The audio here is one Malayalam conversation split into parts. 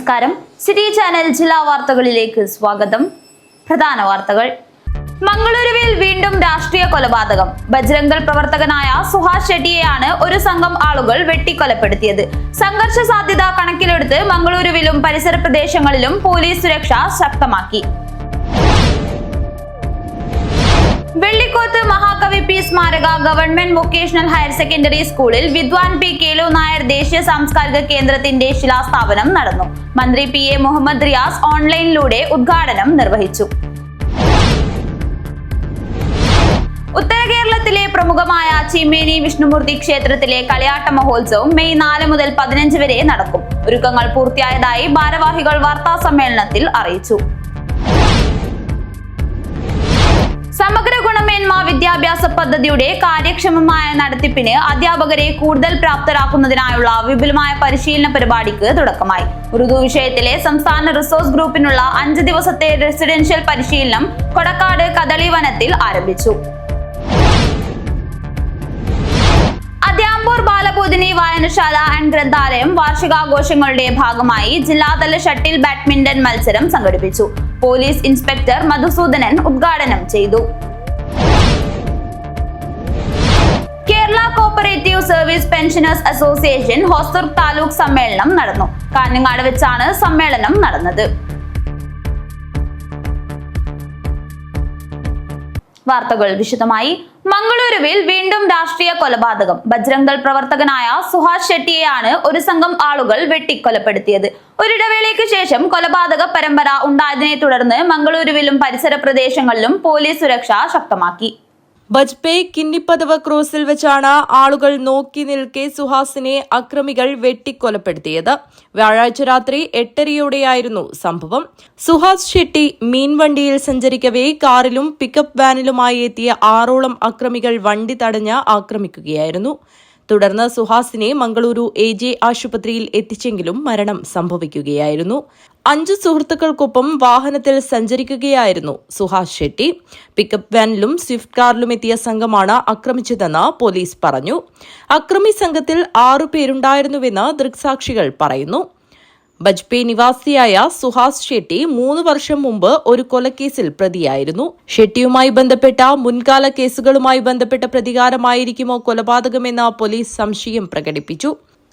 നമസ്കാരം. സിറ്റി ചാനൽ ജില്ലാ വാർത്തകളിലേക്ക് സ്വാഗതം. പ്രധാന വാർത്തകൾ. മംഗളൂരുവിൽ വീണ്ടും രാഷ്ട്രീയ കൊലപാതകം. ബജ്രംഗൽ പ്രവർത്തകനായ സുഹാസ് ഷെട്ടിയെയാണ് ഒരു സംഘം ആളുകൾ വെട്ടിക്കൊലപ്പെടുത്തിയത്. സംഘർഷ സാധ്യത കണക്കിലെടുത്ത് മംഗളൂരുവിലും പരിസര പ്രദേശങ്ങളിലും പോലീസ് സുരക്ഷ ശക്തമാക്കി. വെള്ളിക്കോത്ത് മഹാകവി പി സ്മാരക ഗവൺമെന്റ് വൊക്കേഷണൽ ഹയർ സെക്കൻഡറി സ്കൂളിൽ വിദ്വാൻ പി കേളു നായർ ദേശീയ സാംസ്കാരിക കേന്ദ്രത്തിന്റെ ശിലാസ്ഥാപനം നടന്നു. മന്ത്രി പി എ മുഹമ്മദ് റിയാസ് ഓൺലൈനിലൂടെ ഉദ്ഘാടനം നിർവഹിച്ചു. ഉത്തര കേരളത്തിലെ പ്രമുഖമായ ചിമ്മേനി വിഷ്ണുമൂർത്തി ക്ഷേത്രത്തിലെ കളിയാട്ട മഹോത്സവം മെയ് 4 മുതൽ 15 വരെ നടക്കും. ഒരുക്കങ്ങൾ പൂർത്തിയായതായി ഭാരവാഹികൾ വാർത്താ സമ്മേളനത്തിൽ അറിയിച്ചു. സമഗ്ര ഗുണമേന്മ വിദ്യാഭ്യാസ പദ്ധതിയുടെ കാര്യക്ഷമമായ നടത്തിപ്പിന് അധ്യാപകരെ കൂടുതൽ പ്രാപ്തരാക്കുന്നതിനായുള്ള വിപുലമായ പരിശീലന പരിപാടിക്ക് തുടക്കമായി. ഉറുദു വിഷയത്തിലെ സംസ്ഥാന റിസോഴ്സ് ഗ്രൂപ്പിനുള്ള 5 ദിവസത്തെ റെസിഡൻഷ്യൽ പരിശീലനം കൊടക്കാട് കദളി വനത്തിൽ ആരംഭിച്ചു. അദ്യാമ്പൂർ ബാലബോധിനി വായനശാല ആൻഡ് ഗ്രന്ഥാലയം വാർഷികാഘോഷങ്ങളുടെ ഭാഗമായി ജില്ലാതല ഷട്ടിൽ ബാഡ്മിന്റൺ മത്സരം സംഘടിപ്പിച്ചു. പോലീസ് ഇൻസ്പെക്ടർ മധുസൂദനൻ ഉദ്ഘാടനം ചെയ്തു. Kerala cooperative service pensioners association Hosdurg taluk സമ്മേളനം നടന്നു. കാഞ്ഞങ്ങാട് വെച്ചാണ് സമ്മേളനം നടന്നത്. വാർത്തകൾ വിശദമായി. മംഗളൂരുവിൽ വീണ്ടും രാഷ്ട്രീയ കൊലപാതകം. ബജ്രംഗൽ പ്രവർത്തകനായ സുഹാസ് ഷെട്ടിയെയാണ് ഒരു സംഘം ആളുകൾ വെട്ടിക്കൊലപ്പെടുത്തിയത്. ഒരിടവേളയ്ക്ക് ശേഷം കൊലപാതക പരമ്പര ഉണ്ടായതിനെ തുടർന്ന് മംഗളൂരുവിലും പരിസര പ്രദേശങ്ങളിലും പോലീസ് സുരക്ഷ ശക്തമാക്കി. ബജ്പേ കിന്നിപ്പദവ് ക്രോസിൽ വെച്ചാണ് ആളുകൾ നോക്കി നിൽക്കെ സുഹാസിനെ അക്രമികൾ വെട്ടിക്കൊലപ്പെടുത്തിയത്. വ്യാഴാഴ്ച രാത്രി 8:30യോടെയായിരുന്നു സംഭവം. സുഹാസ് ഷെട്ടി മീൻവണ്ടിയിൽ സഞ്ചരിക്കവേ കാറിലും പിക്കപ്പ് വാനിലുമായി എത്തിയ 6ഓളം അക്രമികൾ വണ്ടി തടഞ്ഞ് ആക്രമിക്കുകയായിരുന്നു. തുടർന്ന് സുഹാസിനെ മംഗളൂരു AJ ആശുപത്രിയിൽ എത്തിച്ചെങ്കിലും മരണം സംഭവിക്കുകയായിരുന്നു. 5 സുഹൃത്തുക്കൾക്കൊപ്പം വാഹനത്തിൽ സഞ്ചരിക്കുകയായിരുന്നു സുഹാസ് ഷെട്ടി. പിക്കപ്പ് വാനിലും സ്വിഫ്റ്റ് കാറിലും എത്തിയ സംഘമാണ് ആക്രമിച്ചതെന്ന് പോലീസ് പറഞ്ഞു. അക്രമി സംഘത്തിൽ 6 പേരുണ്ടായിരുന്നുവെന്ന് ദൃക്സാക്ഷികൾ പറയുന്നു. ബജ്പേ നിവാസിയായ സുഹാസ് ഷെട്ടി 3 വർഷം മുമ്പ് ഒരു കൊലക്കേസിൽ പ്രതിയായിരുന്നു. ഷെട്ടിയുമായി ബന്ധപ്പെട്ട മുൻകാല കേസുകളുമായി ബന്ധപ്പെട്ട പ്രതികാരമായിരിക്കുമോ കൊലപാതകമെന്ന് പോലീസ് സംശയം പ്രകടിപ്പിച്ചു.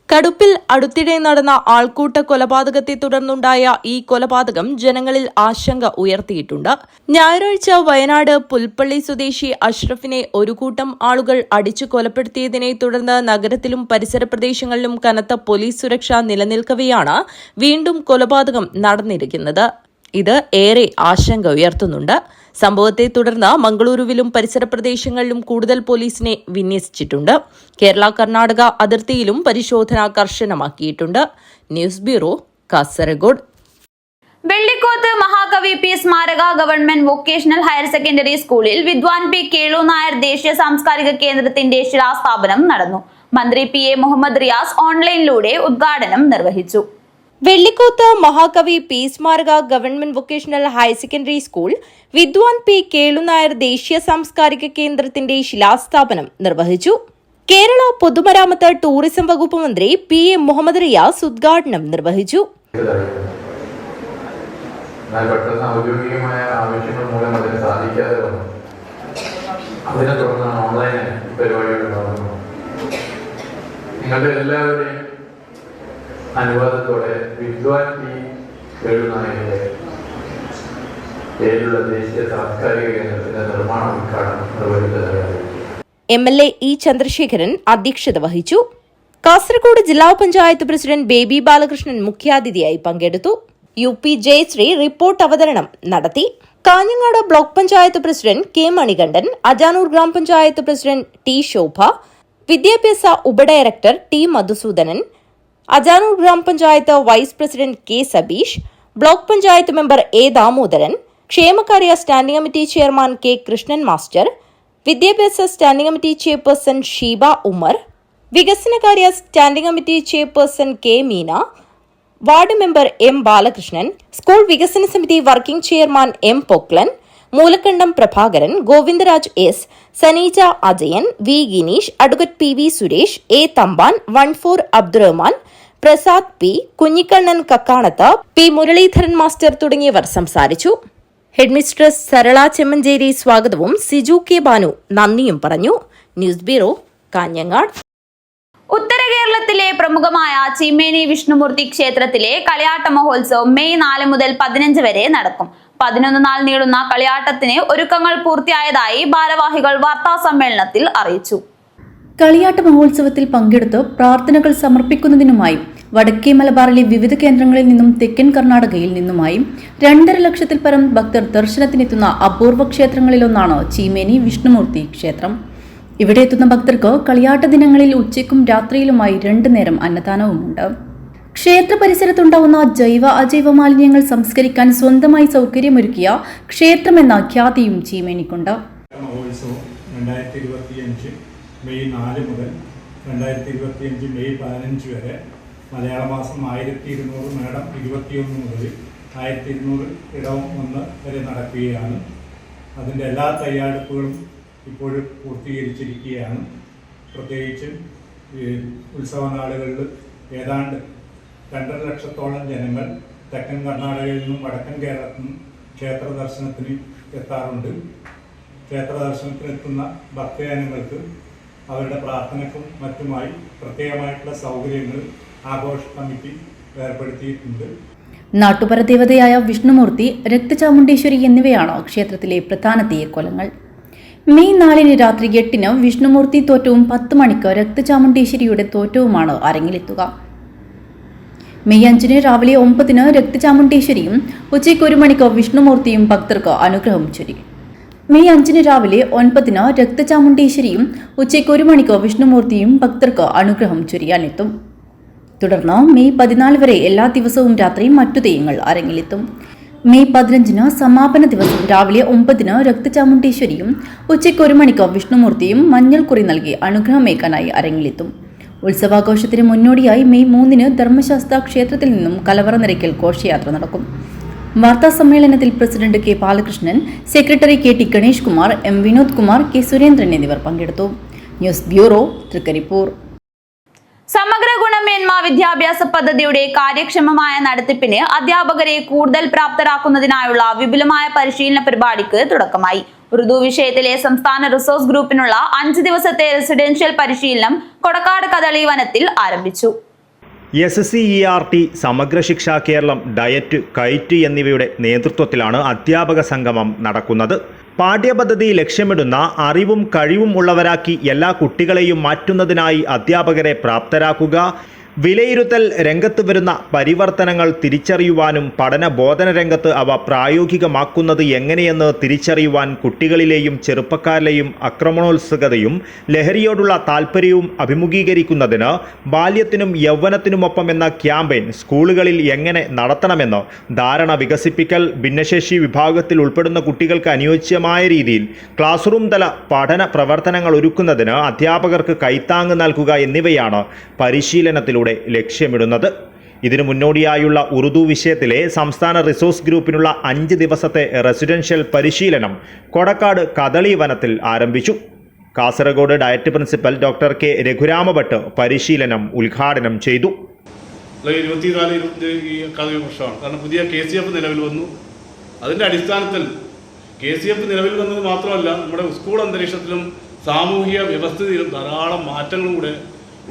കടുപ്പിൽ അടുത്തിടെ നടന്ന ആൾക്കൂട്ട കൊലപാതകത്തെ തുടർന്നുണ്ടായ ഈ കൊലപാതകം ജനങ്ങളിൽ ആശങ്ക ഉയർത്തിയിട്ടുണ്ട്. ഞായറാഴ്ച വയനാട് പുൽപ്പള്ളി സ്വദേശി അഷ്റഫിനെ ഒരു കൂട്ടം ആളുകൾ അടിച്ചു കൊലപ്പെടുത്തിയതിനെ തുടർന്ന് നഗരത്തിലും പരിസര പ്രദേശങ്ങളിലും കനത്ത പോലീസ് സുരക്ഷ നിലനിൽക്കവെയാണ് വീണ്ടും കൊലപാതകം നടന്നിരിക്കുന്നത്. ഇത് ഏറെ ആശങ്ക ഉയർത്തുന്നുണ്ട്. സംഭവത്തെ തുടർന്ന് മംഗളൂരുവിലും പരിസര പ്രദേശങ്ങളിലും കൂടുതൽ പോലീസിനെ വിന്യസിച്ചിട്ടുണ്ട്. കേരള കർണാടക അതിർത്തിയിലും പരിശോധന കർശനമാക്കിയിട്ടുണ്ട്. News bureau, Kasaragod. വെള്ളിക്കോത്ത് മഹാകവി പി സ്മാരക ഗവൺമെന്റ് വൊക്കേഷണൽ ഹയർ സെക്കൻഡറി സ്കൂളിൽ വിദ്വാൻ പി കേളു നായർ ദേശീയ സാംസ്കാരിക കേന്ദ്രത്തിന്റെ ശിലാസ്ഥാപനം നടന്നു. മന്ത്രി പി എ മുഹമ്മദ് റിയാസ് ഓൺലൈനിലൂടെ ഉദ്ഘാടനം നിർവഹിച്ചു. വെള്ളിക്കോത്ത് മഹാകവി പി സ്മാരക government vocational higher secondary school വിദ്വാൻ പി കേളു നായർ ദേശീയ സാംസ്കാരിക കേന്ദ്രത്തിന്റെ ശിലാസ്ഥാപനം നിർവഹിച്ചു. കേരള പൊതുമരാമത്ത് ടൂറിസം വകുപ്പ് മന്ത്രി പി എ മുഹമ്മദ് റിയാസ് ഉദ്ഘാടനം നിർവഹിച്ചു. അനുവാദത്തോടെ വിദ്വാൻ പി കേളു നായരുടെ പേരിലുള്ള ദേശീയ സാംസ്കാരിക കേന്ദ്രത്തിന്റെ നിർമ്മാണ ഉദ്ഘാടനം നിർവഹിച്ചതായി MLA E ചന്ദ്രശേഖരൻ അധ്യക്ഷത വഹിച്ചു. കാസർഗോഡ് ജില്ലാ പഞ്ചായത്ത് പ്രസിഡന്റ് ബേബി ബാലകൃഷ്ണൻ മുഖ്യാതിഥിയായി പങ്കെടുത്തു. UP ജയശ്രീ റിപ്പോർട്ട് അവതരണം നടത്തി. Kanhangad block panchayat president K Manikandan, Ajanur ഗ്രാമപഞ്ചായത്ത് പ്രസിഡന്റ് T ശോഭ, വിദ്യാഭ്യാസ ഉപഡയറക്ടർ T മധുസൂദനൻ, അജാനൂർ ഗ്രാമപഞ്ചായത്ത് vice president K Sabeesh, block panchayat member A Damodaran, ക്ഷേമകാര്യ standing committee chairman K Krishnan master, വിദ്യാഭ്യാസ standing committee chairperson Sheeba Umar, വികസനകാര്യ standing committee chairperson K Meena, ward member M Balakrishnan, school വികസന സമിതി working chairman M Poklan, Moolakkandam Prabhakaran, Govindaraj S, Saneeja Ajayan, V Gineesh, advocate PV Suresh, A Thampan, 14 Abdurahman, Prasad P, Kunhikannan Kakkanath, P Muraleedharan master തുടങ്ങിയവർ സംസാരിച്ചു. ഹെഡ്മിസ്ട്രസ് സരള ചെമ്മഞ്ചേരി സ്വാഗതവും സിജു കെ ബാനു നന്ദിയും പറഞ്ഞു. News bureau, Kanhangad. ഉത്തര കേരളത്തിലെ പ്രമുഖമായ ചീമേനി വിഷ്ണുമൂർത്തി ക്ഷേത്രത്തിലെ കളിയാട്ട മഹോത്സവം മെയ് 4 മുതൽ 15 വരെ നടക്കും. 11 നാൾ നീളുന്ന കളിയാട്ടത്തിന് ഒരുക്കങ്ങൾ പൂർത്തിയായതായി ഭാരവാഹികൾ വാർത്താ സമ്മേളനത്തിൽ അറിയിച്ചു. കളിയാട്ട മഹോത്സവത്തിൽ പങ്കെടുത്ത് പ്രാർത്ഥനകൾ സമർപ്പിക്കുന്നതിനുമായി വടക്കേ മലബാറിലെ വിവിധ കേന്ദ്രങ്ങളിൽ നിന്നും തെക്കൻ കർണാടകയിൽ നിന്നുമായി 2.5 ലക്ഷത്തിൽ പരം ഭക്തർ ദർശനത്തിനെത്തുന്ന അപൂർവ ക്ഷേത്രങ്ങളിലൊന്നാണ് ചീമേനി വിഷ്ണുമൂർത്തി ക്ഷേത്രം. ഇവിടെ എത്തുന്ന ഭക്തർക്ക് കളിയാട്ട ദിനങ്ങളിൽ ഉച്ചയ്ക്കും രാത്രിയിലുമായി 2 നേരം അന്നദാനവുമുണ്ട്. ക്ഷേത്ര പരിസരത്തുണ്ടാവുന്ന ജൈവ അജൈവ മാലിന്യങ്ങൾ സംസ്കരിക്കാൻ സ്വന്തമായി സൗകര്യമൊരുക്കിയ ക്ഷേത്രമെന്ന ഖ്യാതിയും ചീമേനിക്കുണ്ട്. മഹോത്സവം 2025 മെയ് 4 മുതൽ 2025 മെയ് 15 വരെ, മലയാള മാസം 1200 മേടം 21 മുതൽ 1200 ഇടവം 1 വരെ നടക്കുകയാണ്. അതിൻ്റെ എല്ലാ തയ്യാറെടുപ്പുകളും ഇപ്പോൾ പൂർത്തീകരിച്ചിരിക്കുകയാണ്. പ്രത്യേകിച്ച് ഉത്സവ നാളുകളിൽ ഏതാണ്ട് 2.5 ലക്ഷത്തോളം ജനങ്ങൾ തെക്കൻ കർണാടകയിൽ നിന്നും വടക്കൻ കേരളത്തിൽ നിന്നും ക്ഷേത്ര ദർശനത്തിന് എത്താറുണ്ട്. ക്ഷേത്ര ദർശനത്തിനെത്തുന്ന ഭക്തജനങ്ങൾക്ക് അവരുടെ പ്രാർത്ഥനയ്ക്കും മറ്റുമായി പ്രത്യേകമായിട്ടുള്ള സൗകര്യങ്ങൾ ആഘോഷ കമ്മിറ്റി ഏർപ്പെടുത്തിയിട്ടുണ്ട്. നാട്ടുപര ദേവതയായ വിഷ്ണുമൂർത്തി, രക്തചാമുണ്ടേശ്വരി എന്നിവയാണ് ക്ഷേത്രത്തിലെ പ്രധാന തെയ്യക്കോലങ്ങൾ. മെയ് 4 രാത്രി 8 വിഷ്ണുമൂർത്തി തോറ്റവും 10 മണിക്ക് രക്തചാമുണ്ടേശ്വരിയുടെ തോറ്റവുമാണ് അരങ്ങിലെത്തുക. മെയ് 5 രാവിലെ 9 രക്തചാമുണ്ടേശ്വരിയും ഉച്ചയ്ക്ക് 1 മണിക്ക് വിഷ്ണുമൂർത്തിയും ഭക്തർക്ക് അനുഗ്രഹം ചൊരിയും. മെയ് 5 രാവിലെ 9 രക്തചാമുണ്ടേശ്വരിയും ഉച്ചയ്ക്ക് 1 മണിക്ക് വിഷ്ണുമൂർത്തിയും ഭക്തർക്ക് അനുഗ്രഹം ചൊരിയാനെത്തും. തുടർന്ന് മെയ് 14 വരെ എല്ലാ ദിവസവും രാത്രി മറ്റു തെയ്യങ്ങൾ അരങ്ങിലെത്തും. മെയ് 15 സമാപന ദിവസം രാവിലെ 9 രക്തചാമുണ്ടേശ്വരിയും ഉച്ചയ്ക്ക് 1 മണിക്ക് വിഷ്ണുമൂർത്തിയും മഞ്ഞൾ കുറി നൽകി അനുഗ്രഹമേകാനായി അരങ്ങിലെത്തും. ഉത്സവാഘോഷത്തിന് മുന്നോടിയായി മെയ് 3 ധർമ്മശാസ്ത്ര ക്ഷേത്രത്തിൽ നിന്നും കലവറ നിരയ്ക്കൽ ഘോഷയാത്ര നടക്കും. വാർത്താ സമ്മേളനത്തിൽ president K Balakrishnan, secretary K T Ganesh Kumar, M Vinod Kumar, K Surendran എന്നിവർ പങ്കെടുത്തു. News bureau, Trikaripur. സമഗ്ര ഗുണമേന്മ വിദ്യാഭ്യാസ പദ്ധതിയുടെ കാര്യക്ഷമമായ നടത്തിപ്പിന് അധ്യാപകരെ കൂടുതൽ പ്രാപ്തരാക്കുന്നതിനായുള്ള വിപുലമായ പരിശീലന പരിപാടിക്ക് തുടക്കമായി. ഉറുദു വിഷയത്തിലെ സംസ്ഥാന റിസോഴ്സ് ഗ്രൂപ്പിനുള്ള 5 ദിവസത്തെ റെസിഡൻഷ്യൽ പരിശീലനം കൊടക്കാട് കദളി വനത്തിൽ ആരംഭിച്ചു. SCERT, സമഗ്ര ശിക്ഷ കേരളം, ഡയറ്റ്, കൈറ്റ് എന്നിവയുടെ നേതൃത്വത്തിലാണ് അധ്യാപക സംഗമം നടക്കുന്നത്. പാഠ്യപദ്ധതി ലക്ഷ്യമിടുന്ന അറിവും കഴിവും ഉള്ളവരാക്കി എല്ലാ കുട്ടികളെയും മാറ്റുന്നതിനായി അധ്യാപകരെ പ്രാപ്തരാക്കുക, വിലയിരുത്തൽ രംഗത്ത് വരുന്ന പരിവർത്തനങ്ങൾ തിരിച്ചറിയുവാനും പഠന ബോധന രംഗത്ത് അവ പ്രായോഗികമാക്കുന്നത് എങ്ങനെയെന്ന് തിരിച്ചറിയുവാൻ കുട്ടികളിലെയും ചെറുപ്പക്കാരിലെയും ആക്രമണോത്സുകതയും ലഹരിയോടുള്ള താൽപ്പര്യവും അഭിമുഖീകരിക്കുന്നതിന് ബാല്യത്തിനും യൗവനത്തിനുമൊപ്പം എന്ന ക്യാമ്പയിൻ സ്കൂളുകളിൽ എങ്ങനെ നടത്തണമെന്ന് ധാരണ വികസിപ്പിക്കൽ, ഭിന്നശേഷി വിഭാഗത്തിൽ ഉൾപ്പെടുന്ന കുട്ടികൾക്ക് അനുയോജ്യമായ രീതിയിൽ ക്ലാസ് റൂം തല പഠന പ്രവർത്തനങ്ങൾ ഒരുക്കുന്നതിന് അധ്യാപകർക്ക് കൈത്താങ്ങ് നൽകുക എന്നിവയാണ് പരിശീലനത്തിലൂടെ ലക്ഷ്യമിടുന്നത്. ഇതിനു മുന്നോടിയായുള്ള ഉറുദു വിഷയത്തിലെ സംസ്ഥാന റിസോഴ്സ് ഗ്രൂപ്പിനുള്ള 5 ദിവസത്തെ റെസിഡൻഷ്യൽ പരിശീലനം കൊടക്കാട് കദളി വനത്തിൽ ആരംഭിച്ചു. Kasaragod DIET principal doctor K Raghuramabhat പരിശീലനം ഉദ്ഘാടനം ചെയ്തു. 24-25 ഈ അക്കാദമി വർഷമാണ്. കാരണം പുതിയ KCF നിലവിൽ വന്നു. അതിൻ്റെ അടിസ്ഥാനത്തിൽ KCF നിലവിൽ വന്നത് മാത്രമല്ല, നമ്മുടെ സ്കൂൾ അന്തരീക്ഷത്തിലും സാമൂഹിക വ്യവസ്ഥയിലും ധാരാളം മാറ്റങ്ങളും കൂടെ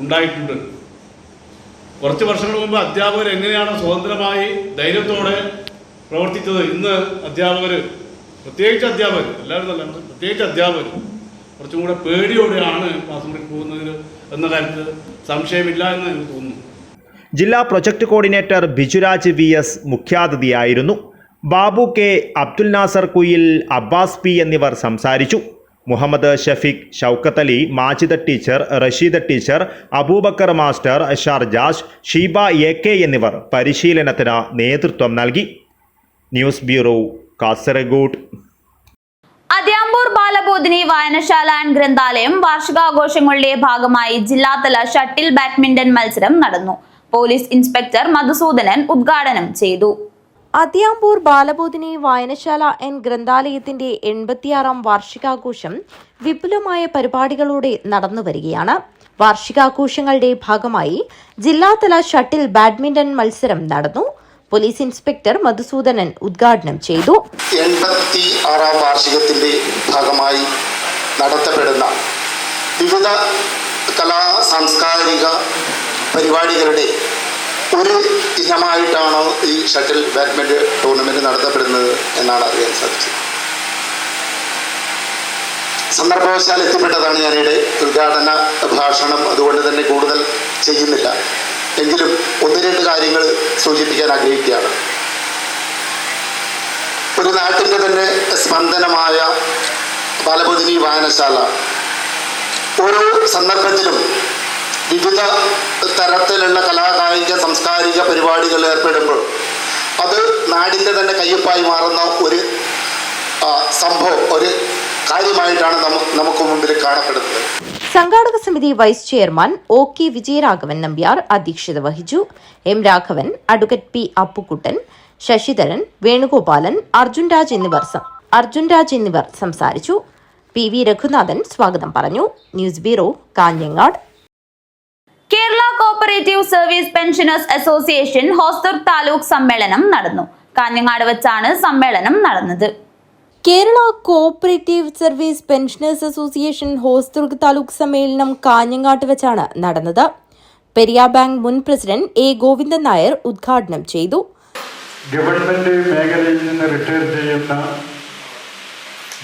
ഉണ്ടായിട്ടുണ്ട്. കുറച്ച് വർഷങ്ങൾ മുമ്പ് അധ്യാപകർ എങ്ങനെയാണ് സ്വതന്ത്രമായി ധൈര്യത്തോടെ പ്രവർത്തിച്ചത്, ഇന്ന് അധ്യാപകർ, പ്രത്യേകിച്ച് അധ്യാപകർ, എല്ലാവരും നല്ല, പ്രത്യേകിച്ച് അധ്യാപകർ കുറച്ചും കൂടെ പേടിയോടെയാണ് ക്ലാസ് മുറിയിൽ പോകുന്നതിൽ എന്ന കാര്യത്തിൽ സംശയമില്ല എന്ന് എനിക്ക് തോന്നുന്നു. ജില്ലാ പ്രൊജക്ട് കോർഡിനേറ്റർ ബിജുരാജ് VS മുഖ്യാതിഥിയായിരുന്നു. ബാബു കെ, അബ്ദുൽ നാസർ കുയിൽ, അബ്ബാസ് P എന്നിവർ സംസാരിച്ചു. Muhammad Shafeeq, Shoukath Ali, Majida teacher, Rasheeda teacher, Abubakar master, Sharjash, Sheeba AK എന്നിവർ പരിശീലനത്തിന് നേതൃത്വം നൽകി. News bureau, Kasaragod. Adyampur Balabodhini Vayanashala and ഗ്രന്ഥാലയം വാർഷികാഘോഷങ്ങളുടെ ഭാഗമായി ജില്ലാതല ഷട്ടിൽ ബാഡ്മിന്റൺ മത്സരം നടന്നു. പോലീസ് ഇൻസ്പെക്ടർ മധുസൂദനൻ ഉദ്ഘാടനം ചെയ്തു. അദ്യാമ്പൂർ ബാലബോധിനി വായനശാല ആൻഡ് ഗ്രന്ഥാലയത്തിന്റെ 86ാം വാർഷികാഘോഷം വിപുലമായ പരിപാടികളോടെ നടന്നുവരികയാണ്. വാർഷികാഘോഷങ്ങളുടെ ഭാഗമായി ജില്ലാതല ഷട്ടിൽ ബാഡ്മിന്റൺ മത്സരം നടന്നു. പോലീസ് ഇൻസ്പെക്ടർ മധുസൂദനൻ ഉദ്ഘാടനം ചെയ്തു. 86ാം വാർഷികത്തിന്റെ ഭാഗമായി നടത്തപ്പെടുന്ന വിവിധ കലാ സാംസ്കാരിക പരിപാടികളുടെ ഒരു ഇനമായിട്ടാണ് ഈ ഷട്ടിൽ ബാഡ്മിന്റൺ ടൂർണമെന്റ് നടത്തപ്പെടുന്നത് എന്നാണ് അറിയാൻ സാധിച്ചത്. സന്ദർഭവശാൽ എത്തിപ്പെട്ടതാണ് ഞാനിവിടെ ഉദ്ഘാടന ഭാഷണം, അതുകൊണ്ട് തന്നെ കൂടുതൽ ചെയ്യുന്നില്ല. എങ്കിലും 1-2 കാര്യങ്ങൾ സൂചിപ്പിക്കാൻ ആഗ്രഹിക്കുകയാണ്. ഒരു നാട്ടിൻ്റെ തന്നെ സ്പന്ദനമായ ബാലബോധിനി വായനശാല ഓരോ സന്ദർഭത്തിലും വിവിധ തരത്തിലുള്ള കലാകായിക സാംസ്കാരിക പരിപാടികളിൽ ഏർപ്പെടുമ്പോൾ അത് നാടിൻ്റെ തന്നെ കയ്യൊപ്പായി മാറുന്ന ഒരു സംഭവം, ഒരു കാര്യമായിട്ടാണ് നമുക്ക് മുമ്പിൽ കാണപ്പെടുന്നത്. സംഘാടക സമിതി vice chairman OK Vijayaraghavan Nambiar അധ്യക്ഷത വഹിച്ചു. M Raghavan, advocate P Appukuttan, Sasidharan, Venugopalan, Arjun Raj എന്നിവർ സംസാരിച്ചു. PV രഘുനാഥൻ സ്വാഗതം പറഞ്ഞു. News bureau, Kanhangad. Kerala cooperative service pensioners association Hosdurg taluk സമ്മേളനം നടന്നു. കാഞ്ഞങ്ങാട് വെച്ചാണ് സമ്മേളനം നടന്നത്. Kerala cooperative service pensioners association Hosdurg taluk സമ്മേളനം കാഞ്ഞങ്ങാട്ട് വെച്ചാണ് നടന്നത്. പെരിയ ബാങ്ക് മുൻ പ്രസിഡന്റ് A ഗോവിന്ദൻ നായർ ഉദ്ഘാടനം ചെയ്തു. ഗവൺമെന്റ് മേഖലയിൽ നിന്ന് റിട്ടയർ ചെയ്യുന്ന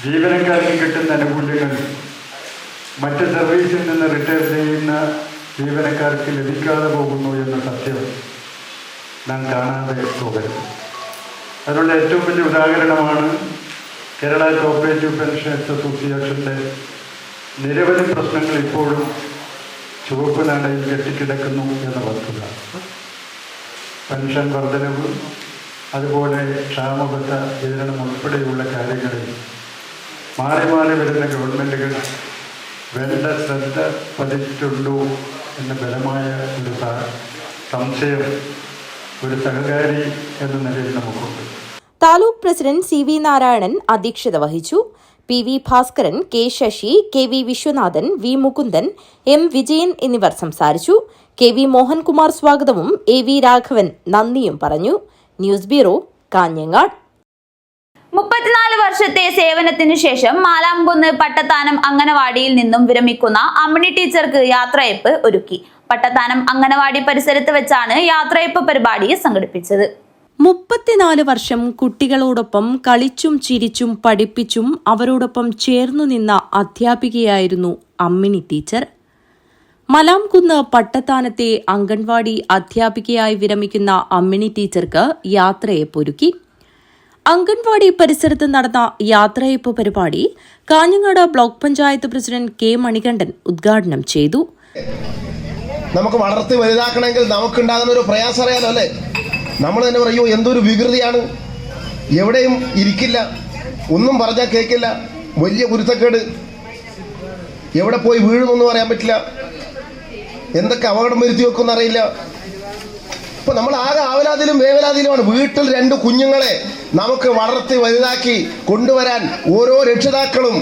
ജീവനക്കാർക്ക് കിട്ടുന്ന ആനുകൂല്യങ്ങൾ മറ്റ് സർവീസിൽ നിന്ന് റിട്ടയർ ചെയ്യുന്ന ജീവനക്കാർക്ക് ലഭിക്കാതെ പോകുന്നു എന്ന സത്യം നാം കാണാതെ പോകരുത്. അതിനുള്ള ഏറ്റവും വലിയ ഉദാഹരണമാണ് കേരള കോപ്പറേറ്റീവ് പെൻഷനേഴ്സ് അസോസിയേഷൻ്റെ നിരവധി പ്രശ്നങ്ങൾ ഇപ്പോഴും ചുവപ്പ് നാടയിൽ കെട്ടിക്കിടക്കുന്നു എന്ന വസ്തുത. പെൻഷൻ വർധനവ്, അതുപോലെ ക്ഷാമബത്ത വിതരണം ഉൾപ്പെടെയുള്ള കാര്യങ്ങളിൽ മാറി മാറി വരുന്ന ഗവൺമെൻറ്റുകൾ വേണ്ട ശ്രദ്ധ പതിച്ചിട്ടുണ്ടോ എന്ന ബലമായ ഒരു സംശയം ഒരു സഹകാരി എന്ന നിലയിൽ നമുക്കുണ്ട്. താലൂക്ക് പ്രസിഡന്റ് CV നാരായണൻ അധ്യക്ഷത വഹിച്ചു. PV Bhaskaran, K Sasi, KV Viswanathan, V Mukundan, M Vijayan എന്നിവർ സംസാരിച്ചു. KV മോഹൻകുമാർ സ്വാഗതവും AV രാഘവൻ നന്ദിയും പറഞ്ഞു. News bureau, Kanhangad. 34 വർഷത്തെ സേവനത്തിനു ശേഷം മാലാംകുന്ന് പട്ടത്താനം അംഗനവാടിയിൽ നിന്നും വിരമിക്കുന്ന അമ്മിണി ടീച്ചർക്ക് യാത്രയയപ്പ് ഒരുക്കി. പട്ടത്താനം അംഗനവാടി പരിസരത്ത് വെച്ചാണ് യാത്രയയപ്പ് പരിപാടി സംഘടിപ്പിച്ചത്. 34 വർഷം കുട്ടികളോടൊപ്പം കളിച്ചും ചിരിച്ചും പഠിപ്പിച്ചും അവരോടൊപ്പം ചേർന്നു നിന്ന അധ്യാപികയായിരുന്നു അമ്മിണി ടീച്ചർ. മലാംകുന്ന് പട്ടത്താനത്തെ അംഗൻവാടി അധ്യാപികയായി വിരമിക്കുന്ന അമ്മിണി ടീച്ചർക്ക് യാത്രയയപ്പൊരുക്കി. അംഗൻവാടി പരിസരത്ത് നടന്ന യാത്രയയപ്പ് പരിപാടി Kanhangad block panchayat president K Manikandan ഉദ്ഘാടനം ചെയ്തു. നമുക്ക് വളർത്തി വലുതാക്കണമെങ്കിൽ നമുക്കുണ്ടാകുന്ന ഒരു പ്രയാസം അറിയാലോ അല്ലേ? നമ്മൾ തന്നെ പറയൂ, എന്തൊരു വികൃതിയാണ്, എവിടെയും ഇരിക്കില്ല, ഒന്നും പറഞ്ഞാൽ കേൾക്കില്ല, വലിയ കുരുത്തക്കേട്, എവിടെ പോയി വീഴുമെന്ന് പറയാൻ പറ്റില്ല, എന്തൊക്കെ അപകടം വരുത്തി വെക്കുമെന്ന് അറിയില്ല. ഇപ്പൊ നമ്മൾ ആകെ ആവലാതിലും വേവലാതിലുമാണ്. വീട്ടിൽ 2 കുഞ്ഞുങ്ങളെ നമുക്ക് വളർത്തി വലുതാക്കി കൊണ്ടുവരാൻ ഓരോ രക്ഷിതാക്കളും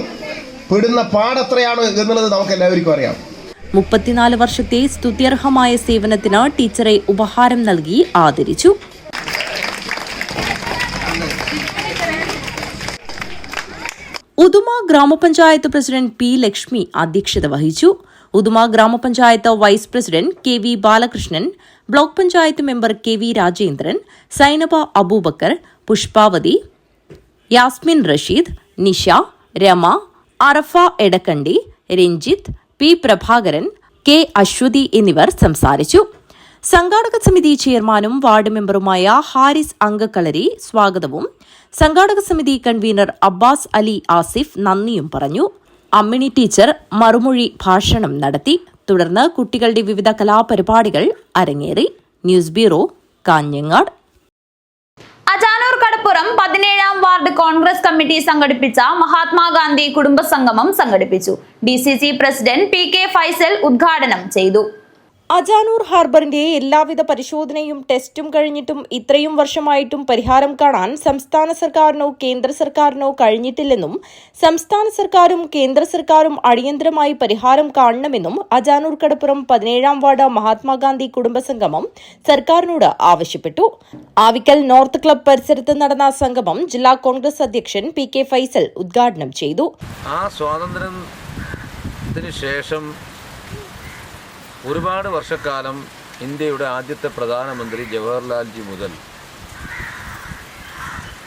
പെടുന്ന പാടെത്രയാണ് എന്നുള്ളത് നമുക്ക് എല്ലാവർക്കും അറിയാം. 34 വർഷത്തെ സ്തുത്യർഹമായ സേവനത്തിന് ടീച്ചറെ ഉപഹാരം നൽകി ആദരിച്ചു. ഉദുമ ഗ്രാമപഞ്ചായത്ത് പ്രസിഡന്റ് P ലക്ഷ്മി അധ്യക്ഷത വഹിച്ചു. ഉദുമ ഗ്രാമപഞ്ചായത്ത് vice president KV Balakrishnan, block panchayat member KV Rajendran, Sainaba Abubakar, Pushpavathi, Yasmin Rasheed, Nisha, Rama, Arafa Edakkandi, Ranjith, P Prabhakaran, K Aswathi എന്നിവർ സംസാരിച്ചു. സംഘാടക സമിതി ചെയർമാനും വാർഡ് മെമ്പറുമായ ഹാരിസ് അങ്കക്കളരി സ്വാഗതവും സംഘാടക സമിതി കൺവീനർ അബ്ബാസ് അലി ആസിഫ് നന്ദിയും പറഞ്ഞു. അമ്മിണി ടീച്ചർ മറുമൊഴി ഭാഷണം നടത്തി. തുടർന്ന് കുട്ടികളുടെ വിവിധ കലാപരിപാടികൾ അരങ്ങേറി. News bureau, Kanhangad. അജാനൂർ കടപ്പുറം 17ാം വാർഡ് കോൺഗ്രസ് കമ്മിറ്റി സംഘടിപ്പിച്ച മഹാത്മാഗാന്ധി കുടുംബസംഗമം സംഘടിപ്പിച്ചു. DCC പ്രസിഡന്റ് PK ഫൈസൽ ഉദ്ഘാടനം ചെയ്തു. അജാനൂർ ഹാർബറിന്റെ എല്ലാവിധ പരിശോധനയും ടെസ്റ്റും കഴിഞ്ഞിട്ടും ഇത്രയും വർഷമായിട്ടും പരിഹാരം കാണാൻ സംസ്ഥാന സർക്കാരിനോ കേന്ദ്ര സർക്കാരിനോ കഴിഞ്ഞിട്ടില്ലെന്നും സംസ്ഥാന സർക്കാരും കേന്ദ്ര സർക്കാരും അടിയന്തരമായി പരിഹാരം കാണണമെന്നും അജാനൂർ കടപ്പുറം 17-ാം വാർഡ് മഹാത്മാഗാന്ധി കുടുംബസംഗമം സർക്കാരിനോട് ആവശ്യപ്പെട്ടു. ആവിക്കൽ നോർത്ത് ക്ലബ് പരിസരത്ത് നടന്ന സംഗമം ജില്ലാ കോൺഗ്രസ് അധ്യക്ഷൻ PK ഫൈസൽ ഉദ്ഘാടനം ചെയ്തു. ആ സ്വാതന്ത്ര്യത്തിന് ശേഷം ഒരുപാട് വർഷക്കാലം ഇന്ത്യയുടെ ആദ്യത്തെ പ്രധാനമന്ത്രി ജവഹർലാൽജി മുതൽ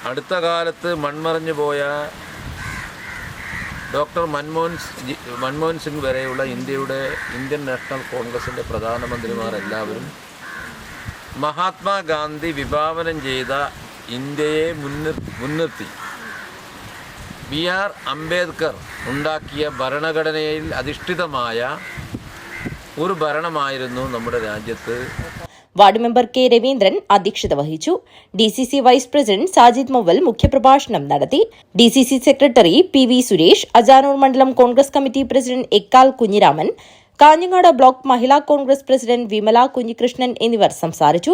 അടുത്ത കാലത്ത് മൺമറഞ്ഞു പോയ ഡോക്ടർ മൻമോഹൻ സിംഗ് വരെയുള്ള ഇന്ത്യൻ നാഷണൽ കോൺഗ്രസിൻ്റെ പ്രധാനമന്ത്രിമാർ എല്ലാവരും മഹാത്മാഗാന്ധി വിഭാവനം ചെയ്ത ഇന്ത്യയെ മുൻനിർത്തി BR അംബേദ്കർ ഉണ്ടാക്കിയ ഭരണഘടനയിൽ അധിഷ്ഠിതമായ ഒരു ഭരണമായിരുന്നു നമ്മുടെ രാജ്യത്ത്. Ward member K. രവീന്ദ്രൻ അധ്യക്ഷത വഹിച്ചു. DCC vice president Sajid Mowal മുഖ്യപ്രഭാഷണം നടത്തി. DCC secretary PV Suresh, Ajanur മണ്ഡലം Congress committee president Ekkal Kunhiraman, Kanhangad block Mahila Congress president Vimala Kunhikrishnan എന്നിവർ സംസാരിച്ചു.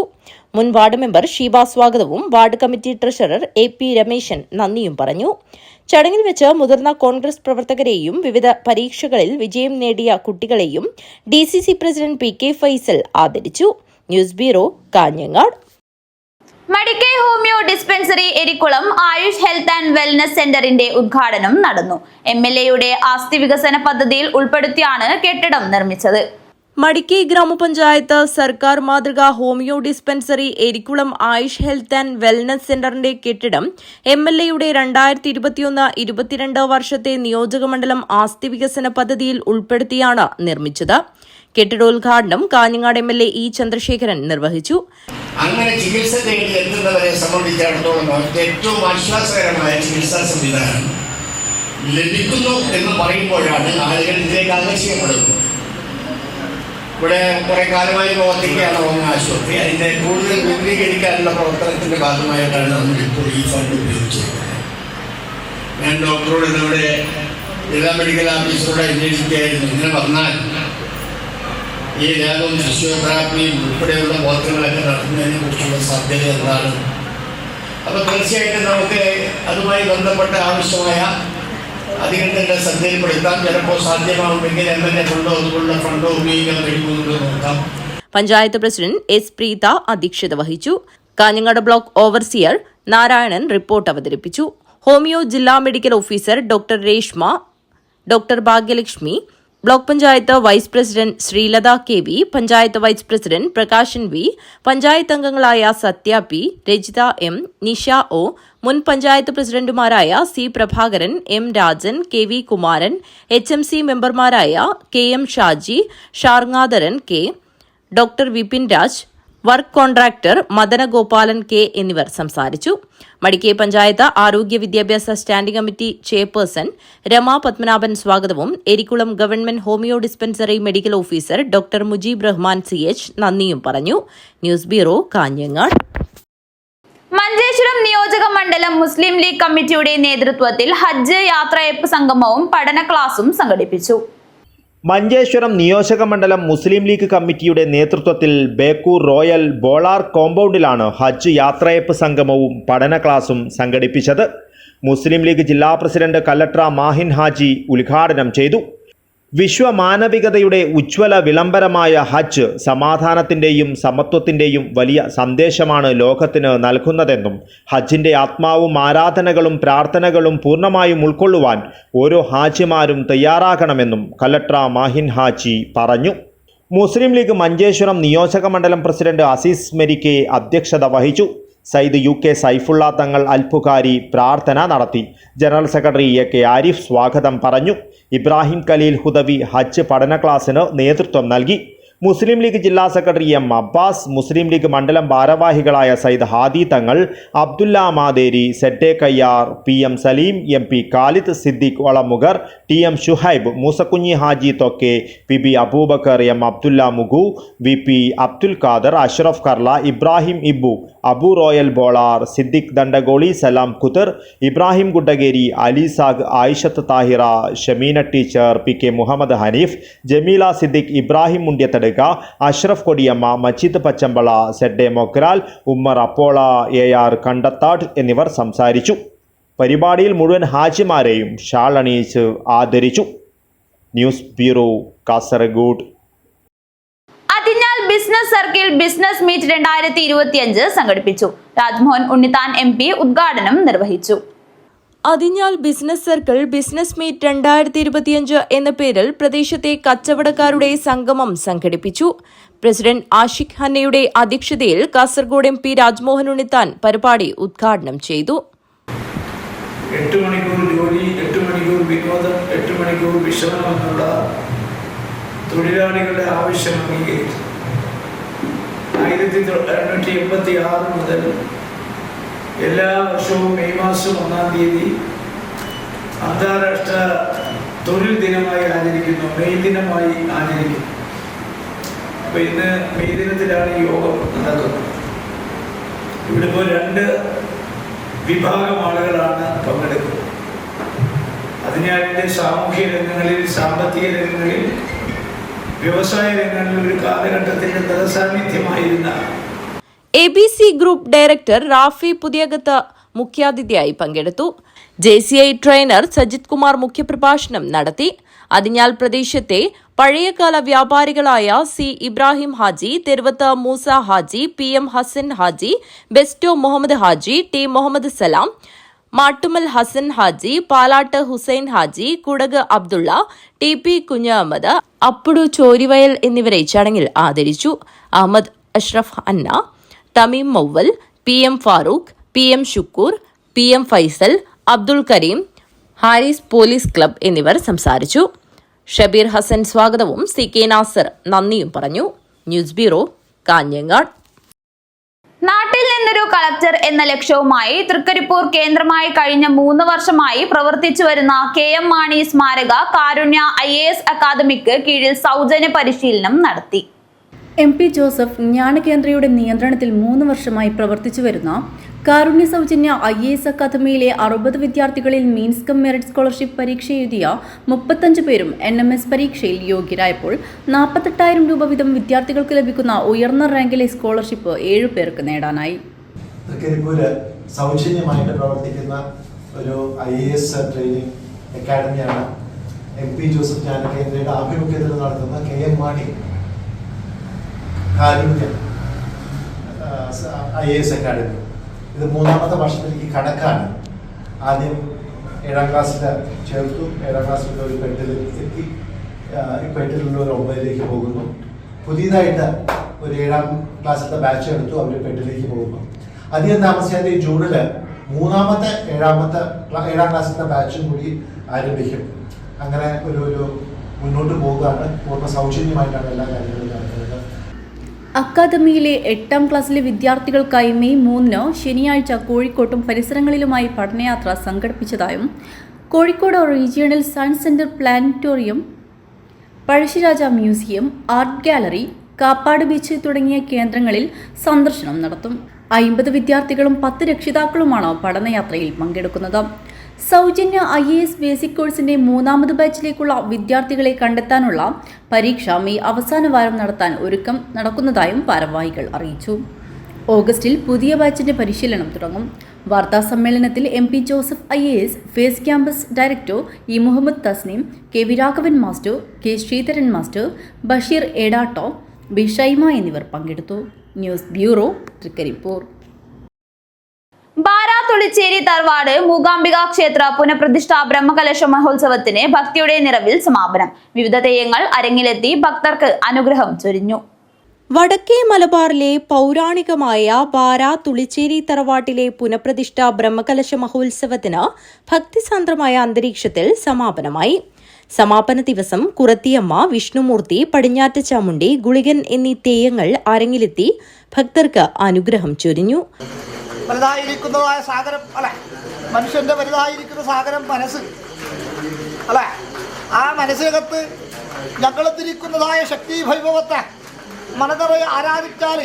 മുൻ വാർഡ് മെമ്പർ ഷീബ സ്വാഗതവും ward committee treasurer AP Rameshan നന്ദിയും പറഞ്ഞു. ചടങ്ങിൽ വെച്ച് മുതിർന്ന കോൺഗ്രസ് പ്രവർത്തകരെയും വിവിധ പരീക്ഷകളിൽ വിജയം നേടിയ കുട്ടികളെയും DCC പ്രസിഡന്റ് PK ഫൈസൽ ആദരിച്ചു. News bureau, Kanhangad. Madikai homeo dispensary Erikkulam Ayush health and wellness സെന്ററിന്റെ ഉദ്ഘാടനം നടന്നു. MLAയുടെ ആസ്തി വികസന പദ്ധതിയിൽ ഉൾപ്പെടുത്തിയാണ് കെട്ടിടം നിർമ്മിച്ചത്. മടിക്കൈ ഗ്രാമപഞ്ചായത്ത് സർക്കാർ മാതൃകാ homeo dispensary Erikkulam Ayush health and wellness സെന്ററിന്റെ കെട്ടിടം MLAയുടെ 2021-22 വർഷത്തെ നിയോജകമണ്ഡലം ആസ്തി വികസന പദ്ധതിയിൽ ഉൾപ്പെടുത്തിയാണ് നിർമ്മിച്ചത്. കെട്ടിടോദ്ഘാടനം കാഞ്ഞങ്ങാട് MLA E. ചന്ദ്രശേഖരൻ നിർവഹിച്ചു. അങ്ങനെ ചികിത്സ തേടി എത്തുന്നവരെ സംബന്ധിച്ചിടത്തോളം അവർക്ക് ഏറ്റവും ആശ്വാസകരമായ ചികിത്സാ സംവിധാനം ലഭിക്കുന്നു എന്ന് പറയുമ്പോഴാണ് ആളുകൾ ഇതിലേക്ക് ആകർഷിക്കപ്പെടുന്നത്. ഇവിടെ കുറെ കാലമായി പ്രവർത്തിക്കുകയാണ് ഹോമിയോ ആശുപത്രി. അതിൻ്റെ കൂടുതൽ വിപുലീകരിക്കാനുള്ള പ്രവർത്തനത്തിൻ്റെ ഭാഗമായിട്ടാണ് നമ്മൾ ഇപ്പോൾ ഈ ഫണ്ട് ഉപയോഗിച്ചത്. ഞാൻ ഡോക്ടറോട് നമ്മുടെ ജില്ലാ മെഡിക്കൽ ഓഫീസറോട് അന്വേഷിക്കുകയായിരുന്നു. ഇങ്ങനെ വന്നാൽ ഈ ലാബും ഫിസിയോതെറാപ്പിയും ഉൾപ്പെടെയുള്ള പ്രവർത്തനങ്ങളൊക്കെ നടത്തുന്നതിനെ കുറിച്ചുള്ള സാധ്യത എന്താണ്? അപ്പോൾ തീർച്ചയായിട്ടും നമുക്ക് അതുമായി ബന്ധപ്പെട്ട ആവശ്യമായ അധികൃതരുടെ ശ്രദ്ധയിൽപ്പെടുത്താം. ചിലപ്പോൾ സാധ്യമാവുമെങ്കിൽ MLA ഫണ്ടോ അതുപോലുള്ള ഫണ്ടോ ഉപയോഗിക്കാൻ കഴിയുമെന്ന് നോക്കാം. Panchayat president S. പ്രീത അധ്യക്ഷത വഹിച്ചു. Kanhangad block overseer Narayanan report അവതരിപ്പിച്ചു. ഹോമിയോ ജില്ലാ medical officer doctor Reshma, doctor Bhagyalakshmi, block panchayat vice president Sreelatha KV, panchayat vice president Prakashan V, panchayat അംഗങ്ങളായ Sathya P, Rajitha M, Nisha O, മുൻ പഞ്ചായത്ത് പ്രസിഡന്റുമാരായ C. Prabhakaran, M. Rajan, KV Kumaran, HMC മെമ്പർമാരായ KM Shaji, Sharngadharan K, doctor Vipin Raj, work contractor Madanagopalan K എന്നിവർ സംസാരിച്ചു. മടിക്കൈ പഞ്ചായത്ത് ആരോഗ്യ വിദ്യാഭ്യാസ standing committee chairperson Rama Padmanabhan സ്വാഗതവും Erikkulam government homoeo dispensary medical officer doctor Mujeeb Rahman CH നന്ദിയും പറഞ്ഞു. News bureau, Kanhangad. മഞ്ചേശ്വരം നിയോജക മണ്ഡലം മുസ്ലിം ലീഗ് കമ്മിറ്റിയുടെ നേതൃത്വത്തിൽ ഹജ്ജ് യാത്രയപ്പ് സംഗമവും പഠന ക്ലാസും സംഘടിപ്പിച്ചു. മഞ്ചേശ്വരം നിയോജക മണ്ഡലം മുസ്ലിം ലീഗ് കമ്മിറ്റിയുടെ നേതൃത്വത്തിൽ ബേക്കൂർ റോയൽ ബോളാർ കോമ്പൗണ്ടിലാണ് ഹജ്ജ് യാത്രയപ്പ് സംഗമവും പഠന ക്ലാസും സംഘടിപ്പിച്ചത്. മുസ്ലിം ലീഗ് ജില്ലാ പ്രസിഡന്റ് കല്ലട്ര മാഹിൻ ഹാജി ഉദ്ഘാടനം ചെയ്തു. വിശ്വമാനവികതയുടെ ഉജ്ജ്വല വിളംബരമായ ഹജ്ജ് സമാധാനത്തിൻ്റെയും സമത്വത്തിൻ്റെയും വലിയ സന്ദേശമാണ് ലോകത്തിന് നൽകുന്നതെന്നും ഹജ്ജിൻ്റെ ആത്മാവും ആരാധനകളും പ്രാർത്ഥനകളും പൂർണ്ണമായും ഉൾക്കൊള്ളുവാൻ ഓരോ ഹാജിമാരും തയ്യാറാകണമെന്നും കല്ലട്ര മാഹിൻ ഹാജി പറഞ്ഞു. മുസ്ലിം ലീഗ് മഞ്ചേശ്വരം നിയോജക മണ്ഡലം പ്രസിഡന്റ് അസീസ് മെരിക്കെ അധ്യക്ഷത വഹിച്ചു. സയ്യിദ് UK സൈഫുള്ള തങ്ങൾ അൽപുകാരി പ്രാർത്ഥന നടത്തി. ജനറൽ സെക്രട്ടറി AK ആരിഫ് സ്വാഗതം പറഞ്ഞു. ഇബ്രാഹിം ഖലീൽ ഹുദവി ഹജ്ജ് പഠന ക്ലാസ്സിന് നേതൃത്വം നൽകി. മുസ്ലിം ലീഗ് ജില്ലാ സെക്രട്ടറി M. അബ്ബാസ്, മുസ്ലിം ലീഗ് മണ്ഡലം ഭാരവാഹികളായ Sayyid Hadi Thangal, Abdulla Maderi, Sette Kayyar, PM Saleem, MP Khalid, Siddique Valamugar, TM Shuhaib, Moosakunhi Haji Thokke, PB Abubakar, M. Abdulla Mugu, VP Abdul Khader, Ashraf Karla, Ibrahim Ibbu, Abu Royal Bolar, Siddique Dandagoli, Salam Khudar, Ibrahim Gudageri, Ali Sag, Ayishath Thahira, Shameena teacher, PK Muhammad Haneef, Jameela Siddique, Ibrahim Mundiyathad Malika, Ashraf Kodiyamma, Majeed പച്ചമ്പള, സെഡ്ഡെ Mogral, Ummer അപ്പോള, AR കണ്ടത്താട് എന്നിവർ സംസാരിച്ചു. പരിപാടിയിൽ മുഴുവൻ ഹാജിമാരെയും ഷാൾ അണിയിച്ച് ആദരിച്ചു. News bureau, Kasaragod. Athinhal business circle business meet 2025 സംഘടിപ്പിച്ചു. രാജ്മോഹൻ ഉണ്ണിത്താൻ MP ഉദ്ഘാടനം നിർവഹിച്ചു. Athinhal business circle business meet 2025 എന്ന പേരിൽ പ്രദേശത്തെ കച്ചവടക്കാരുടെ സംഗമം സംഘടിപ്പിച്ചു. പ്രസിഡന്റ് ആഷിഖ് ഹന്നയുടെ അധ്യക്ഷതയിൽ കാസർഗോഡ് MP രാജ്മോഹൻ ഉണ്ണിത്താൻ പരിപാടി ഉദ്ഘാടനം ചെയ്തു. 8 മണിക്കൂർ ജോലി, 8 മണിക്കൂർ വിനോദം, 8 മണിക്കൂർ വിശ്രമം എന്നുള്ള തൊഴിലാളികളുടെ ആവശ്യം അംഗീകരിച്ചു. 1986 മുതൽ എല്ലാ വർഷവും മെയ് മാസം 1-ാം തീയതി അന്താരാഷ്ട്ര തൊഴിൽ ദിനമായി ആചരിക്കുന്നു, മെയ് ദിനമായി ആചരിക്കുന്നു. അപ്പോൾ ഇന്ന് മെയ് ദിനത്തിലാണ് ഈ യോഗം നടക്കുന്നത്. ഇവിടെ ഇപ്പോൾ 2 വിഭാഗം ആളുകളാണ് പങ്കെടുക്കുന്നത്. അതിനാലിൻ്റെ സാമൂഹ്യ രംഗങ്ങളിൽ, സാമ്പത്തിക രംഗങ്ങളിൽ, വ്യവസായ രംഗങ്ങളിൽ ഒരു കാലഘട്ടത്തിൻ്റെ നിറസാന്നിധ്യമായിരുന്ന ABC group director Rafi Puthiyakath മുഖ്യാതിഥിയായി പങ്കെടുത്തു. JCI ട്രെയിനർ സജിത് കുമാർ മുഖ്യപ്രഭാഷണം നടത്തി. അതിഞ്ഞാൽ പ്രദേശത്തെ പഴയകാല വ്യാപാരികളായ C. Ibrahim Haji, Theruvath Moosa Haji, PM Hasan Haji, Besto Muhammad Haji, T. Muhammad Salam, Mattummal Hasan Haji, Palatt Hussain Haji, Kudak Abdulla, TP Kunhahammad, Appudu Chorivayal എന്നിവരെ ചടങ്ങിൽ ആദരിച്ചു. Ahmed Ashraf Anna, Thameem Mouval, PM Farooq, PM Shukkoor, PM Faisal, Abdul Kareem, Haris police club എന്നിവർ സംസാരിച്ചു. ഷബീർ ഹസൻ സ്വാഗതവും CK നാസർ നന്ദിയും പറഞ്ഞു. News bureau, Kanhangad. നാട്ടിൽ നിന്നൊരു കളക്ടർ എന്ന ലക്ഷ്യവുമായി തൃക്കരിപ്പൂർ കേന്ദ്രമായി കഴിഞ്ഞ 3 വർഷമായി പ്രവർത്തിച്ചു വരുന്ന KM മാണി സ്മാരക കാരുണ്യ IAS അക്കാദമിക്ക് കീഴിൽ സൗജന്യ പരിശീലനം നടത്തി. MP ജോസഫ് ജ്ഞാനകേന്ദ്രയുടെ നിയന്ത്രണത്തിൽ 3 വർഷമായി പ്രവർത്തിച്ചു വരുന്ന കാരുണ്യ സൗജന്യ IAS അക്കാദമിയിലെ 60 വിദ്യാർത്ഥികളിൽ മീൻസ് കം മെറിറ്റ് സ്കോളർഷിപ്പ് പരീക്ഷ എഴുതിയ 35 പേരും NMS പരീക്ഷയിൽ യോഗ്യരായപ്പോൾ 48,000 രൂപ വീതം വിദ്യാർത്ഥികൾക്ക് ലഭിക്കുന്ന ഉയർന്ന റാങ്കിലെ സ്കോളർഷിപ്പ് 7 പേർക്ക് നേടാനായി. തൃക്കരിപ്പൂര് സൗജന്യമായിട്ട് പ്രവർത്തിക്കുന്ന ഒരു IAS ട്രെയിനിങ് അക്കാദമിയാണ് MP ജോസഫ് ജ്ഞാനകേന്ദ്രയുടെ ആഭിമുഖ്യത്തിൽ നടത്തുന്ന KM മാണി കാരുണ്യ IAS അക്കാദമി. ഇത് 3ാമത്തെ വർഷത്തിലേക്ക് കടക്കാണ്. ആദ്യം 7ാം ക്ലാസ്സിൽ ചേർത്തു, 7ാം ക്ലാസ്സിൽ ഒരു പെട്ടിൽ എത്തി, ഇപ്പോൾ 8ൽ ഒരു 9ലേക്ക് പോകുന്നു. പുതിയതായിട്ട് ഒരു 7ാം ക്ലാസ്സിലത്തെ ബാച്ച് എടുത്തു, അവർ 8ലേക്ക് പോകുന്നു. അധികം താമസിയാതെ ഈ ജൂണിൽ 3ാമത്തെ 7ാം ക്ലാസ്സിലത്തെ ബാച്ചും കൂടി ആരംഭിക്കും. അങ്ങനെ ഒരു മുന്നോട്ട് പോകുകയാണ്. പൂർണ്ണ സൗജന്യമായിട്ടാണ് എല്ലാ കാര്യങ്ങളും നടക്കുന്നത്. അക്കാദമിയിലെ 8ാം ക്ലാസ്സിലെ വിദ്യാർത്ഥികൾക്കായി മെയ് 3 ശനിയാഴ്ച കോഴിക്കോട്ടും പരിസരങ്ങളിലുമായി പഠനയാത്ര സംഘടിപ്പിച്ചതായും Kozhikode regional science centre, planetarium, Pazhassiraja museum, art gallery, Kappad beach തുടങ്ങിയ കേന്ദ്രങ്ങളിൽ സന്ദർശനം നടത്തും. 50 വിദ്യാർത്ഥികളും 10 രക്ഷിതാക്കളുമാണ് പഠനയാത്രയിൽ പങ്കെടുക്കുന്നത്. സൗജന്യ IAS ബേസിക് കോഴ്സിന്റെ 3ാമത് ബാച്ചിലേക്കുള്ള വിദ്യാർത്ഥികളെ കണ്ടെത്താനുള്ള പരീക്ഷ മെയ് അവസാന വാരം നടത്താൻ ഒരുക്കം നടക്കുന്നതായും ഭാരവാഹികൾ അറിയിച്ചു. ഓഗസ്റ്റിൽ പുതിയ ബാച്ചിന്റെ പരിശീലനം തുടങ്ങും. വാർത്താ സമ്മേളനത്തിൽ MP Joseph IAS FACE campus director E. Muhammad Thasneem, KV Raghavan master, K. Sreedharan master, Basheer Edatto, B. Shaima എന്നിവർ പങ്കെടുത്തു. News bureau, Trikaripur. തുളിച്ചേരി തറവാട് മൂകാംബിക ക്ഷേത്ര പുനഃപ്രതിഷ്ഠാ ബ്രഹ്മകലശ മഹോത്സവത്തിന് ഭക്തിയുടെ നിറവിൽ സമാപനം. വിവിധ തെയ്യങ്ങൾ അരങ്ങിലെത്തി ഭക്തർക്ക് അനുഗ്രഹം ചൊരിഞ്ഞു. വടക്കേ മലബാറിലെ പൗരാണികമായ ബാര തുളിച്ചേരി തറവാട്ടിലെ പുനഃപ്രതിഷ്ഠ ബ്രഹ്മകലശ മഹോത്സവത്തിന് ഭക്തിസാന്ദ്രമായ അന്തരീക്ഷത്തിൽ സമാപനമായി. സമാപന ദിവസം കുറത്തിയമ്മ, വിഷ്ണുമൂർത്തി, പടിഞ്ഞാറ്റ് ചാമുണ്ഡി, ഗുളികൻ എന്നീ തെയ്യങ്ങൾ അരങ്ങിലെത്തി ഭക്തർക്ക് അനുഗ്രഹം ചൊരിഞ്ഞു. വലുതായിരിക്കുന്നതായ സാഗരം അല്ലെ, മനുഷ്യന്റെ വലുതായിരിക്കുന്ന സാഗരം മനസ്സ് അല്ലെ, ആ മനസ്സിനകത്ത് ഞങ്ങളെത്തിരിക്കുന്നതായ ശക്തി വൈഭവത്തെ മനതറയെ ആരാധിച്ചാൽ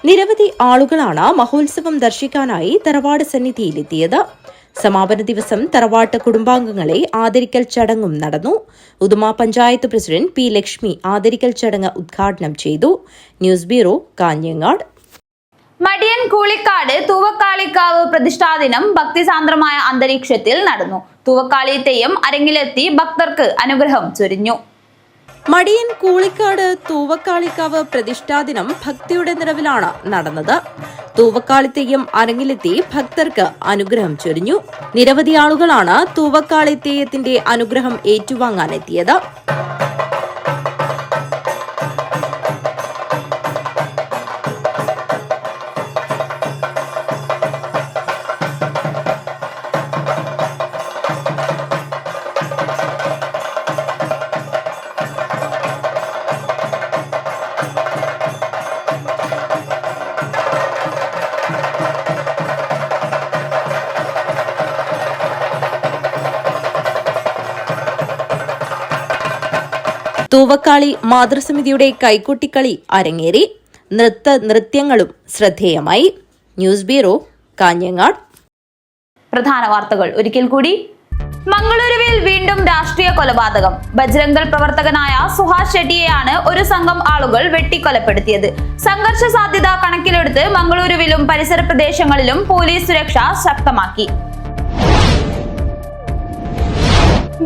നിരവധി ആളുകളാണ് മഹോത്സവം ദർശിക്കാനായി തറവാട് സന്നിധിയിലെത്തിയത്. സമാപന ദിവസം തറവാട്ട് കുടുംബാംഗങ്ങളെ ആദരിക്കൽ ചടങ്ങും നടന്നു. ഉദുമ പഞ്ചായത്ത് പ്രസിഡന്റ് പി ലക്ഷ്മി ആദരിക്കൽ ചടങ്ങ് ഉദ്ഘാടനം ചെയ്തു. News bureau, Kanhangad. മടിയൻ കൂളിക്കാട് തൂവക്കാളിക്കാവ് പ്രതിഷ്ഠാദിനം ഭക്തിസാന്ദ്രമായ അന്തരീക്ഷത്തിൽ നടന്നു. തൂവക്കാളി തെയ്യം അരങ്ങിലെത്തി ഭക്തർക്ക് അനുഗ്രഹം ചൊരിഞ്ഞു. മടിയൻ കൂളിക്കാട് തൂവക്കാളിക്കാവ് പ്രതിഷ്ഠാദിനം ഭക്തിയുടെ നിറവിലാണ് നടന്നത്. തൂവക്കാളി തെയ്യം അരങ്ങിലെത്തി ഭക്തർക്ക് അനുഗ്രഹം ചൊരിഞ്ഞു. നിരവധി ആളുകളാണ് തൂവക്കാളി തെയ്യത്തിന്റെ അനുഗ്രഹം ഏറ്റുവാങ്ങാനെത്തിയത്. തൂവക്കാളി മാതൃസമിതിയുടെ കൈകൊട്ടിക്കളി അരങ്ങേറി. നൃത്യങ്ങളും ശ്രദ്ധേയമായി. News bureau, Kanhangad. പ്രധാന വാർത്തകൾ ഒരിക്കൽ കൂടി. മംഗളൂരുവിൽ വീണ്ടും രാഷ്ട്രീയ കൊലപാതകം. ബജ്രംഗൽ പ്രവർത്തകനായ സുഹാസ് ഷെട്ടിയെയാണ് ഒരു സംഘം ആളുകൾ വെട്ടിക്കൊലപ്പെടുത്തിയത്. സംഘർഷ സാധ്യത കണക്കിലെടുത്ത് മംഗളൂരുവിലും പരിസര പ്രദേശങ്ങളിലും പോലീസ് സുരക്ഷ ശക്തമാക്കി.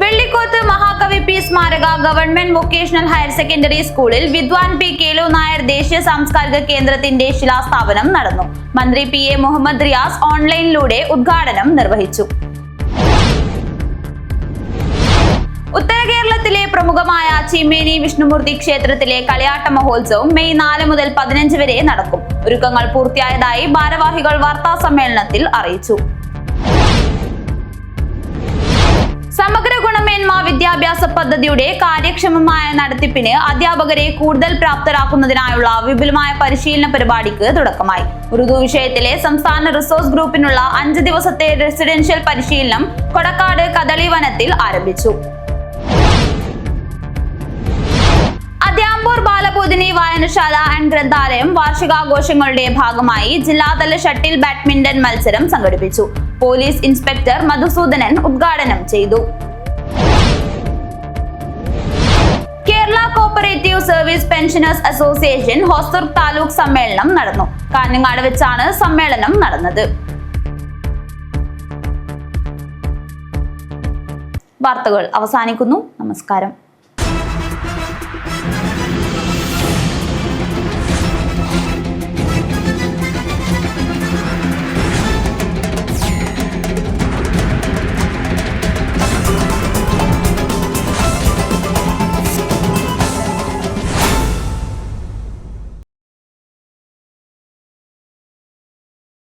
വെള്ളിക്കോത്ത് മഹാകവി പി സ്മാരക ഗവൺമെന്റ് വൊക്കേഷണൽ ഹയർ സെക്കൻഡറി സ്കൂളിൽ വിദ്വാൻ പി കേലു നായർ ദേശീയ സാംസ്കാരിക കേന്ദ്രത്തിന്റെ ശിലാസ്ഥാപനം നടന്നു. മന്ത്രി പി എ മുഹമ്മദ് റിയാസ് ഓൺലൈനിലൂടെ ഉദ്ഘാടനം നിർവഹിച്ചു. ഉത്തര കേരളത്തിലെ പ്രമുഖമായ ചിമ്മേനി വിഷ്ണുമൂർത്തി ക്ഷേത്രത്തിലെ കളിയാട്ട മഹോത്സവം മെയ് 4 മുതൽ 15 വരെ നടക്കും. ഒരുക്കങ്ങൾ പൂർത്തിയായതായി ഭാരവാഹികൾ വാർത്താ സമ്മേളനത്തിൽ അറിയിച്ചു. സമഗ്ര ഗുണമേന്മ വിദ്യാഭ്യാസ പദ്ധതിയുടെ കാര്യക്ഷമമായ നടത്തിപ്പിന് അധ്യാപകരെ കൂടുതൽ പ്രാപ്തരാക്കുന്നതിനായുള്ള വിപുലമായ പരിശീലന പരിപാടിക്ക് തുടക്കമായി. ഉറുദു വിഷയത്തിലെ സംസ്ഥാന റിസോഴ്സ് ഗ്രൂപ്പിനുള്ള 5 ദിവസത്തെ റെസിഡൻഷ്യൽ പരിശീലനം കൊടക്കാട് കദളിവനത്തിൽ ആരംഭിച്ചു. അദ്യാമ്പൂർ ബാലബോധിനി വായനശാല ആൻഡ് ഗ്രന്ഥാലയം വാർഷികാഘോഷങ്ങളുടെ ഭാഗമായി ജില്ലാതല ഷട്ടിൽ ബാഡ്മിന്റൺ മത്സരം സംഘടിപ്പിച്ചു. പോലീസ് ഇൻസ്പെക്ടർ മധുസൂദനൻ ഉദ്ഘാടനം ചെയ്തു. Kerala cooperative service pensioners association Hosdurg taluk സമ്മേളനം നടന്നു. കാഞ്ഞങ്ങാട് വെച്ചാണ് സമ്മേളനം നടന്നത്. വാർത്തകൾ അവസാനിക്കുന്നു. നമസ്കാരം.